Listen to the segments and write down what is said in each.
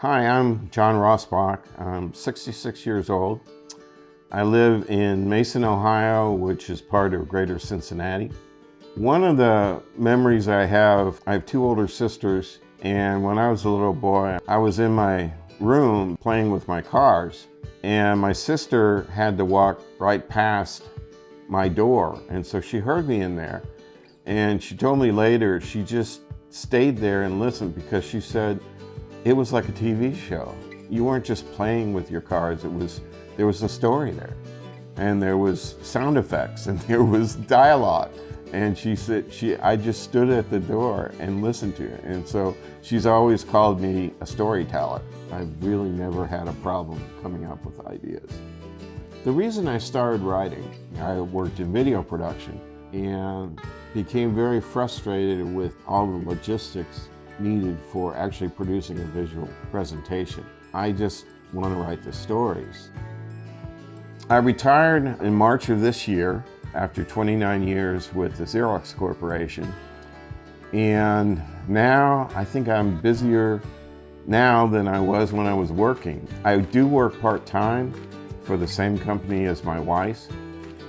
Hi, I'm John Rossbach. I'm 66 years old. I live in Mason, Ohio, which is part of Greater Cincinnati. One of the memories I have two older sisters, and when I was a little boy, I was in my room playing with my cars, and my sister had to walk right past my door, and so she heard me in there, and she told me later she just stayed there and listened because she said it was like a TV show. You weren't just playing with your cars, there was a story there, and there was sound effects, and there was dialogue. And she said, I just stood at the door and listened to her. And so she's always called me a storyteller. I've really never had a problem coming up with ideas. The reason I started writing, I worked in video production and became very frustrated with all the logistics needed for actually producing a visual presentation. I just want to write the stories. I retired in March of this year after 29 years with the Xerox Corporation. And now I think I'm busier now than I was when I was working. I do work part-time for the same company as my wife,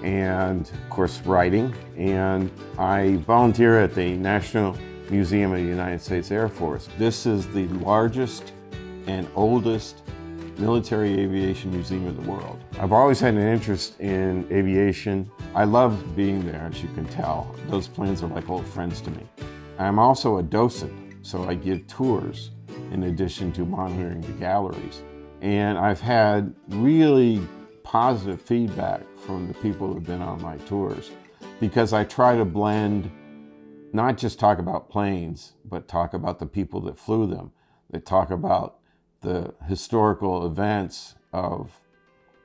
and of course writing. And I volunteer at the National Museum of the United States Air Force. This is the largest and oldest military aviation museum in the world. I've always had an interest in aviation. I love being there, as you can tell. Those planes are like old friends to me. I'm also a docent, so I give tours in addition to monitoring the galleries. And I've had really positive feedback from the people who've been on my tours, because I try to blend, not just talk about planes, but talk about the people that flew them, that talk about the historical events of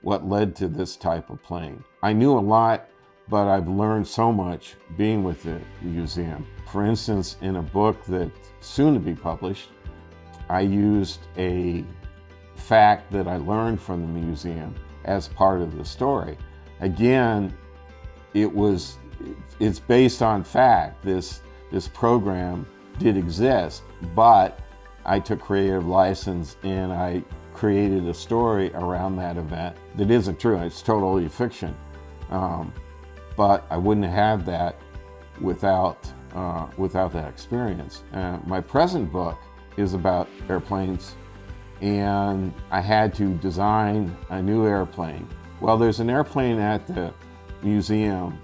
what led to this type of plane. I knew a lot, but I've learned so much being with the museum. For instance, in a book that's soon to be published, I used a fact that I learned from the museum as part of the story. Again, it's based on fact. This program did exist, but I took creative license and I created a story around that event that isn't true. It's totally fiction. But I wouldn't have that without that experience. My present book is about airplanes, and I had to design a new airplane. Well, there's an airplane at the museum.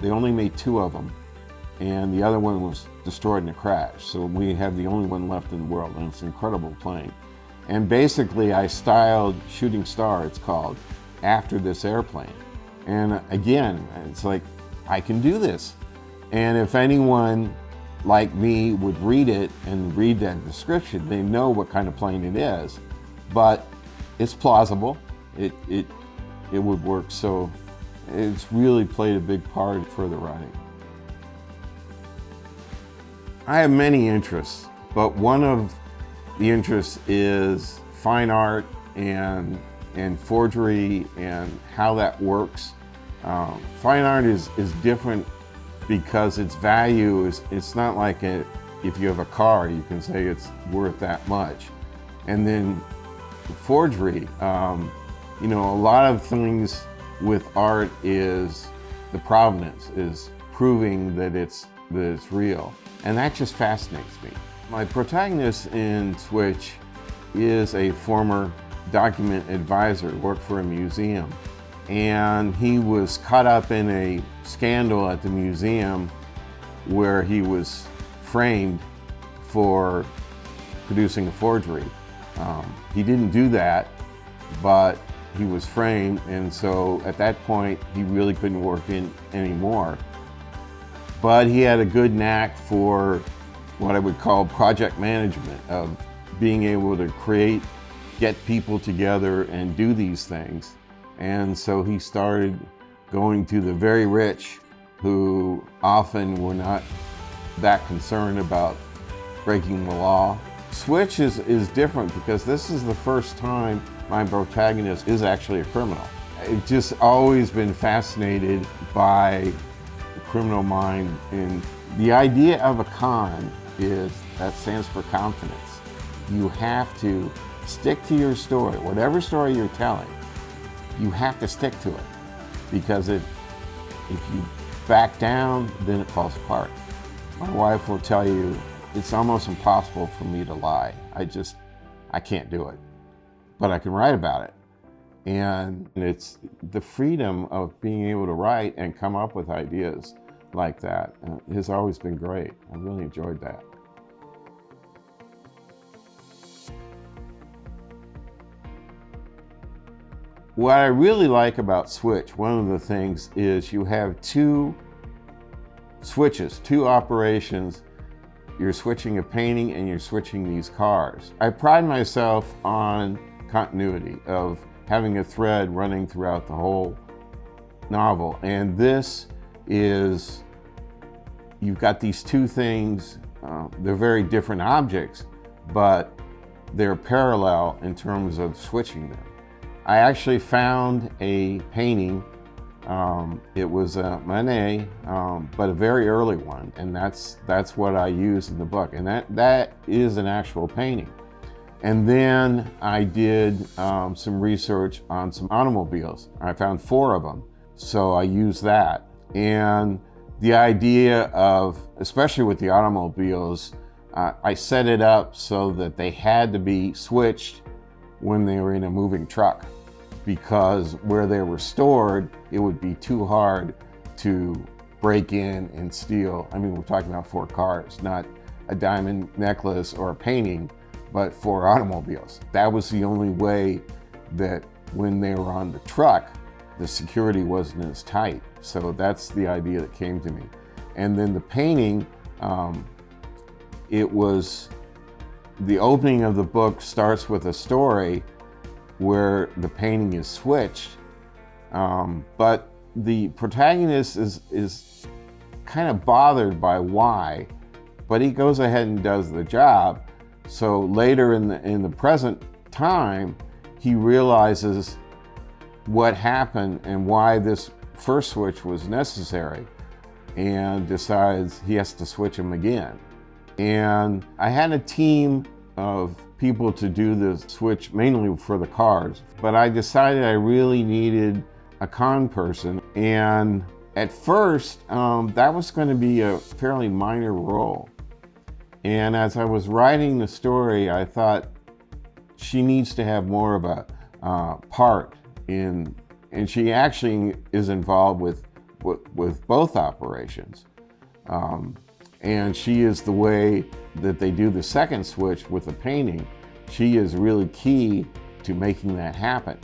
They only made 2 of them, and the other one was destroyed in a crash. So we have the only one left in the world, and it's an incredible plane. And basically I styled Shooting Star, it's called, after this airplane. And again, it's like, I can do this. And if anyone like me would read it and read that description, they know what kind of plane it is. But it's plausible, it would work. So it's really played a big part for the writing. I have many interests, but one of the interests is fine art and forgery and how that works. Fine art is different because its value it's not like if you have a car, you can say it's worth that much. And then forgery, a lot of things with art is the provenance, is proving that it's real. And that just fascinates me. My protagonist in Switch is a former document advisor, worked for a museum. And he was caught up in a scandal at the museum where he was framed for producing a forgery. He didn't do that, but he was framed, and so at that point he really couldn't work in anymore. But he had a good knack for what I would call project management, of being able to get people together and do these things. And so he started going to the very rich, who often were not that concerned about breaking the law. Switch is different because this is the first time my protagonist is actually a criminal. I've just always been fascinated by the criminal mind, and the idea of a con that stands for confidence. You have to stick to your story. Whatever story you're telling, you have to stick to it, because if you back down, then it falls apart. My wife will tell you it's almost impossible for me to lie. I can't do it, but I can write about it. And it's the freedom of being able to write and come up with ideas like that has always been great. I really enjoyed that. What I really like about Switch, one of the things is you have two switches, two operations. You're switching a painting and you're switching these cars. I pride myself on continuity of having a thread running throughout the whole novel. And this is, you've got these two things, they're very different objects, but they're parallel in terms of switching them. I actually found a painting. It was a Monet, but a very early one, and that's what I use in the book, and that is an actual painting. And then I did some research on some automobiles. I found 4 of them, so I used that. And the idea of, especially with the automobiles, I set it up so that they had to be switched when they were in a moving truck, because where they were stored, it would be too hard to break in and steal. I mean, we're talking about 4 cars, not a diamond necklace or a painting, but 4 automobiles. That was the only way that when they were on the truck, the security wasn't as tight. So that's the idea that came to me. And then the painting, it was, the opening of the book starts with a story where the painting is switched, but the protagonist is kind of bothered by why, but he goes ahead and does the job. So later in the present time, he realizes what happened and why this first switch was necessary, and decides he has to switch them again. And I had a team of people to do the switch, mainly for the cars, but I decided I really needed a con person. And at first, that was going to be a fairly minor role. And as I was writing the story, I thought she needs to have more of a part in, and she actually is involved with both operations. And she is the way that they do the second switch with the painting. She is really key to making that happen.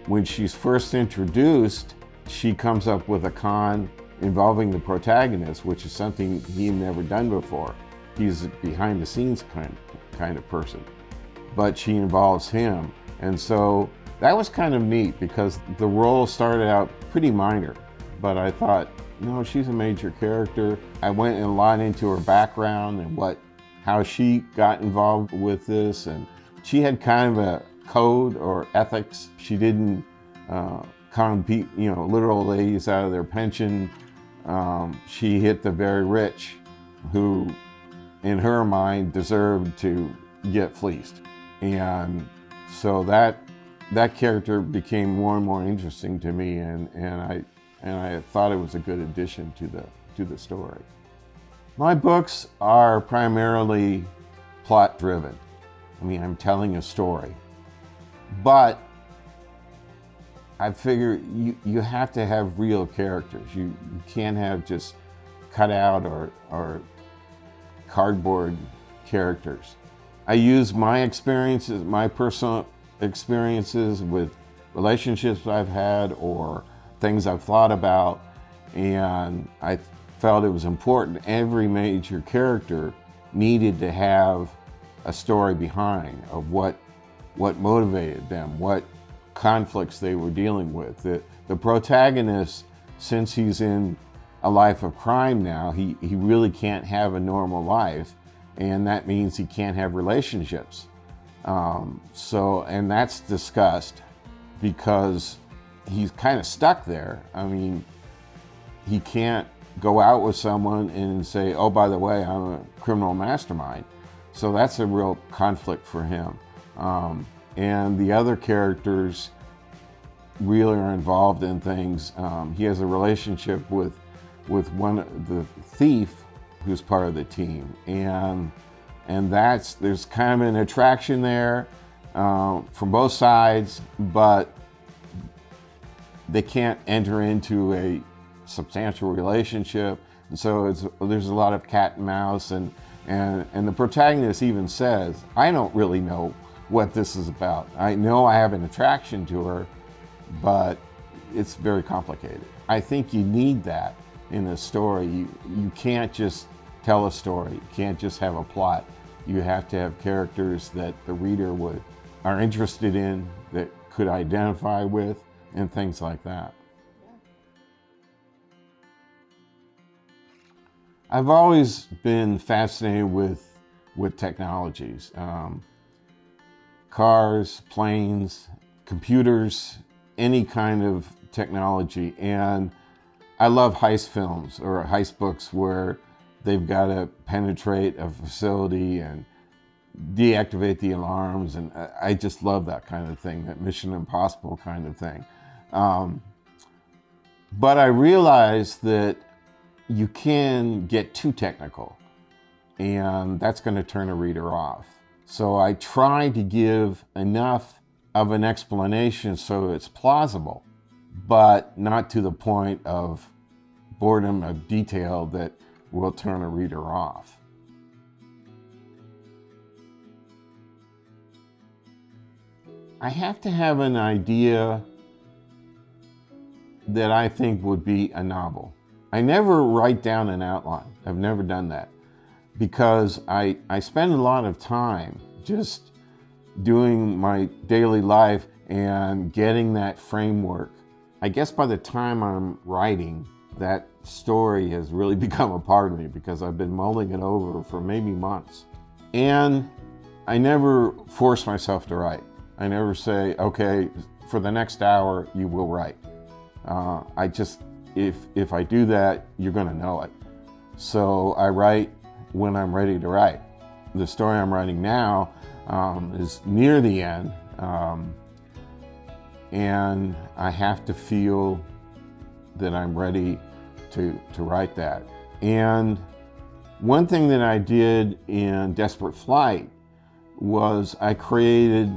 When she's first introduced, she comes up with a con involving the protagonist, which is something he had never done before. He's a behind the scenes kind of person, but she involves him. And so that was kind of neat, because the role started out pretty minor, but I thought, no, she's a major character. I went a lot into her background and how she got involved with this, and she had kind of a code or ethics. She didn't con little old ladies out of their pension. She hit the very rich, who, in her mind, deserved to get fleeced. And so that character became more and more interesting to me, and I thought it was a good addition to the story. My books are primarily plot driven. I mean, I'm telling a story, but I figure you have to have real characters. You can't have just cut out or cardboard characters. I use my experiences, my personal experiences with relationships I've had or things I've thought about, and I felt it was important. Every major character needed to have a story behind of what motivated them, what conflicts they were dealing with. The protagonist, since he's in a life of crime now, he really can't have a normal life, and that means he can't have relationships. And that's discussed because he's kind of stuck there. I mean, he can't go out with someone and say, oh, by the way, I'm a criminal mastermind. So that's a real conflict for him. And the other characters really are involved in things. He has a relationship with the thief who's part of the team, and there's kind of an attraction there from both sides, but they can't enter into a substantial relationship. And so there's a lot of cat and mouse, and the protagonist even says, I don't really know what this is about. I know I have an attraction to her, but it's very complicated. I think you need that in a story. You can't just tell a story. You can't just have a plot. You have to have characters that the reader are interested in, that could identify with, and things like that. I've always been fascinated with technologies. Cars, planes, computers, any kind of technology. And I love heist films or heist books where they've got to penetrate a facility and deactivate the alarms. And I just love that kind of thing, that Mission Impossible kind of thing. But I realized that you can get too technical, and that's going to turn a reader off. So I try to give enough of an explanation so it's plausible, but not to the point of boredom of detail that will turn a reader off. I have to have an idea that I think would be a novel. I never write down an outline. I've never done that because I spend a lot of time just doing my daily life and getting that framework. I guess by the time I'm writing, that story has really become a part of me because I've been mulling it over for maybe months. And I never force myself to write. I never say, okay, for the next hour, you will write. If I do that, you're gonna know it. So I write when I'm ready to write. The story I'm writing now is near the end, and I have to feel that I'm ready to write that. And one thing that I did in Desperate Flight was I created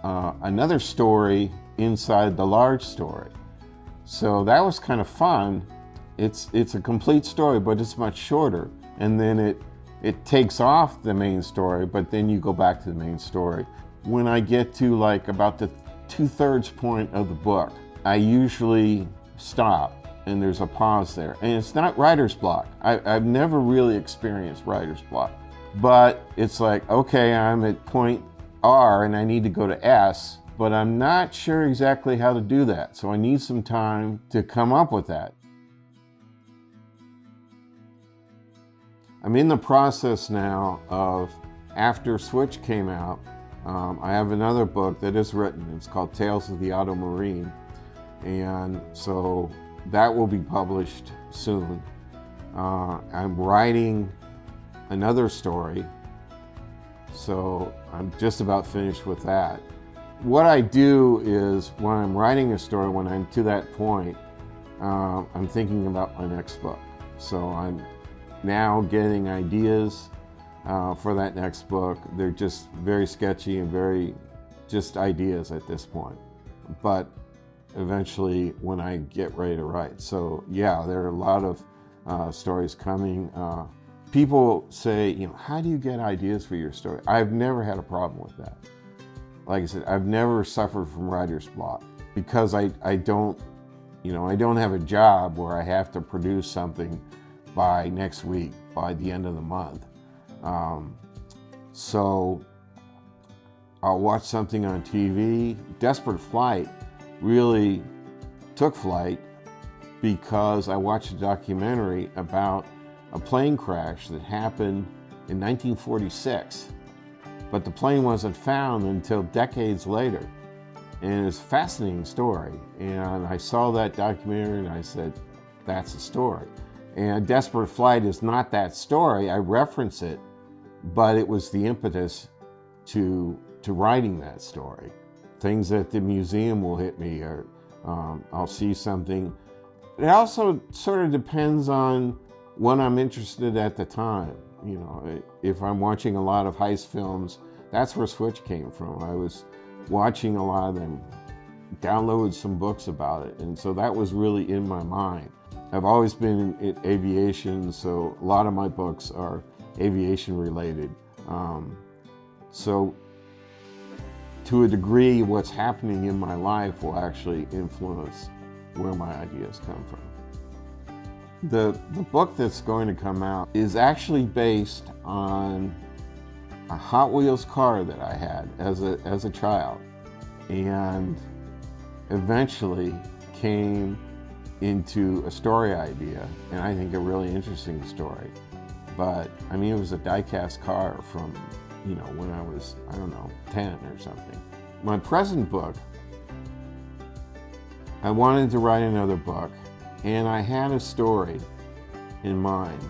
another story inside the large story. So that was kind of fun. It's a complete story, but it's much shorter. And then it takes off the main story, but then you go back to the main story. When I get to like about the 2/3 point of the book, I usually stop and there's a pause there. And it's not writer's block. I've never really experienced writer's block, but it's like, okay, I'm at point R and I need to go to S, but I'm not sure exactly how to do that. So I need some time to come up with that. I'm in the process now of, after Switch came out, I have another book that is written. It's called Tales of the Auto Marine. And so that will be published soon. I'm writing another story. So I'm just about finished with that. What I do is when I'm writing a story, when I'm to that point, I'm thinking about my next book. So I'm now getting ideas for that next book. They're just very sketchy and very just ideas at this point. But eventually when I get ready to write. So yeah, there are a lot of stories coming. People say, how do you get ideas for your story? I've never had a problem with that. Like I said, I've never suffered from writer's block because I don't have a job where I have to produce something by next week, by the end of the month. So I'll watch something on TV. Desperate Flight really took flight because I watched a documentary about a plane crash that happened in 1946. But the plane wasn't found until decades later. And it's a fascinating story. And I saw that documentary and I said, that's a story. And Desperate Flight is not that story. I reference it but it was the impetus to writing that story. Things at the museum will hit me, or I'll see something. It also sort of depends on what I'm interested at the time. You know, if I'm watching a lot of heist films, that's where Switch came from. I was watching a lot of them, downloaded some books about it, and so that was really in my mind. I've always been in aviation, so a lot of my books are aviation related. So to a degree, what's happening in my life will actually influence where my ideas come from. The book that's going to come out is actually based on a Hot Wheels car that I had as a child, and eventually came into a story idea, and I think a really interesting story. But I mean, it was a die-cast car from, you know, when I was, I don't know, 10 or something. My present book, I wanted to write another book, and I had a story in mind.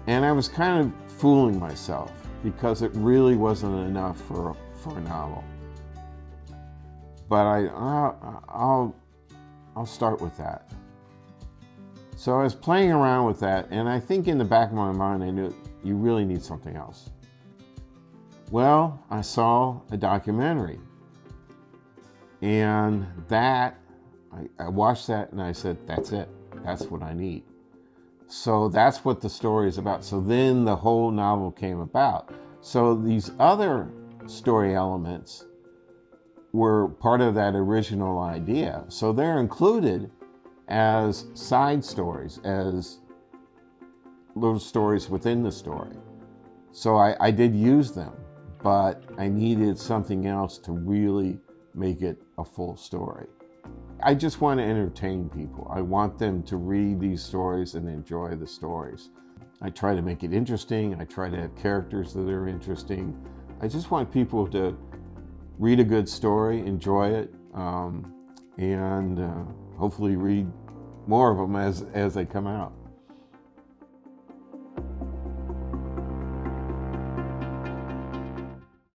And I was kind of fooling myself because it really wasn't enough for a novel. But I'll start with that. So I was playing around with that, and I think in the back of my mind I knew you really need something else. Well, I saw a documentary, and I watched that and I said, that's it, that's what I need. So that's what the story is about. So then the whole novel came about. So these other story elements were part of that original idea. So they're included as side stories, as little stories within the story. So I did use them, but I needed something else to really make it a full story. I just want to entertain people. I want them to read these stories and enjoy the stories. I try to make it interesting. I try to have characters that are interesting. I just want people to read a good story, enjoy it, and hopefully read more of them as they come out.